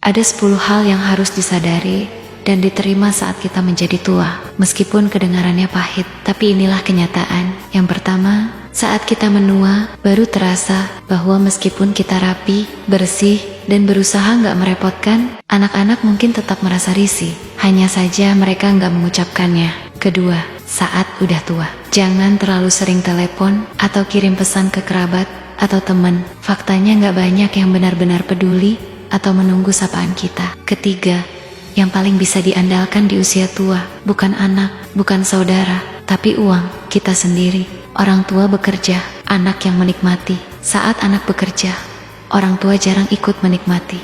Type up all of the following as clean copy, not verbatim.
Ada 10 hal yang harus disadari dan diterima saat kita menjadi tua. Meskipun kedengarannya pahit, tapi inilah kenyataan. Yang pertama, saat kita menua, baru terasa bahwa meskipun kita rapi, bersih, dan berusaha nggak merepotkan, anak-anak mungkin tetap merasa risih. Hanya saja mereka nggak mengucapkannya. Kedua, saat udah tua, jangan terlalu sering telepon atau kirim pesan ke kerabat atau teman. Faktanya nggak banyak yang benar-benar peduli atau menunggu sapaan kita. Ketiga, yang paling bisa diandalkan di usia tua, bukan anak, bukan saudara, tapi uang kita sendiri. Orang tua bekerja, anak yang menikmati. Saat anak bekerja, orang tua jarang ikut menikmati.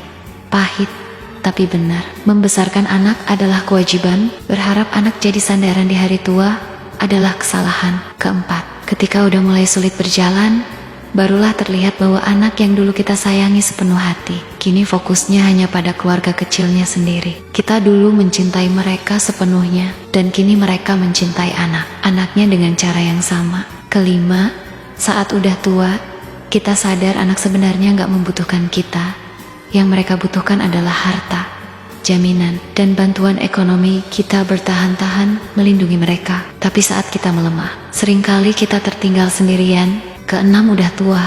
Pahit, tapi benar. Membesarkan anak adalah kewajiban, berharap anak jadi sandaran di hari tua adalah kesalahan. Keempat, ketika udah mulai sulit berjalan, barulah terlihat bahwa anak yang dulu kita sayangi sepenuh hati, kini fokusnya hanya pada keluarga kecilnya sendiri. Kita dulu mencintai mereka sepenuhnya, dan kini mereka mencintai anak-anaknya dengan cara yang sama. Kelima, saat udah tua, kita sadar anak sebenarnya nggak membutuhkan kita. Yang mereka butuhkan adalah harta, jaminan, dan bantuan ekonomi. Kita bertahan-tahan melindungi mereka. Tapi saat kita melemah, seringkali kita tertinggal sendirian. Keenam, udah tua,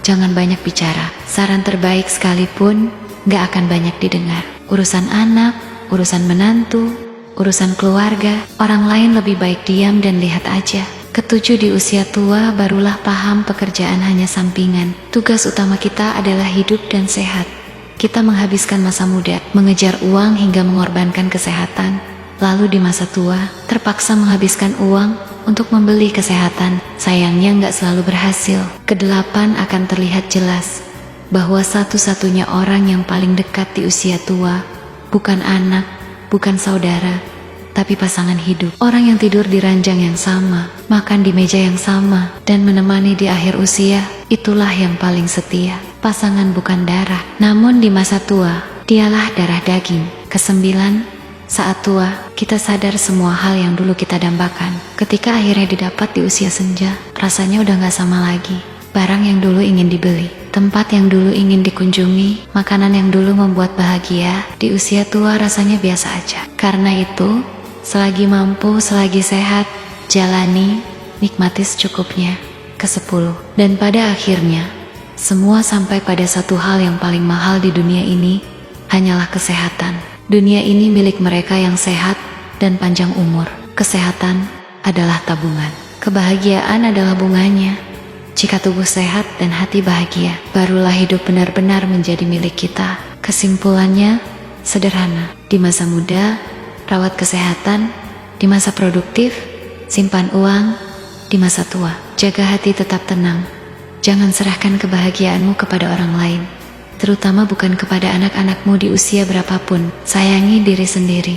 jangan banyak bicara. Saran terbaik sekalipun gak akan banyak didengar. Urusan anak, urusan menantu, urusan keluarga, orang lain lebih baik diam dan lihat aja. Ketujuh, di usia tua barulah paham pekerjaan hanya sampingan. Tugas utama kita adalah hidup dan sehat. Kita menghabiskan masa muda, mengejar uang hingga mengorbankan kesehatan. Lalu di masa tua, terpaksa menghabiskan uang untuk membeli kesehatan. Sayangnya nggak selalu berhasil. Kedelapan, akan terlihat jelas bahwa satu-satunya orang yang paling dekat di usia tua bukan anak, bukan saudara, tapi pasangan hidup. Orang yang tidur di ranjang yang sama, makan di meja yang sama, dan menemani di akhir usia, itulah yang paling setia. Pasangan bukan darah, namun di masa tua, dialah darah daging. Kesembilan, saat tua, kita sadar semua hal yang dulu kita dambakan. Ketika akhirnya didapat di usia senja, rasanya udah gak sama lagi. Barang yang dulu ingin dibeli, tempat yang dulu ingin dikunjungi, makanan yang dulu membuat bahagia, di usia tua rasanya biasa aja. Karena itu, selagi mampu, selagi sehat, jalani, nikmati secukupnya. Kesepuluh, dan pada akhirnya, semua sampai pada satu hal yang paling mahal di dunia ini, hanyalah kesehatan. Dunia ini milik mereka yang sehat dan panjang umur. Kesehatan adalah tabungan. Kebahagiaan adalah bunganya. Jika tubuh sehat dan hati bahagia, barulah hidup benar-benar menjadi milik kita. Kesimpulannya sederhana. Di masa muda, rawat kesehatan. Di masa produktif, simpan uang. Di masa tua, jaga hati tetap tenang. Jangan serahkan kebahagiaanmu kepada orang lain, terutama bukan kepada anak-anakmu di usia berapapun. Sayangi diri sendiri.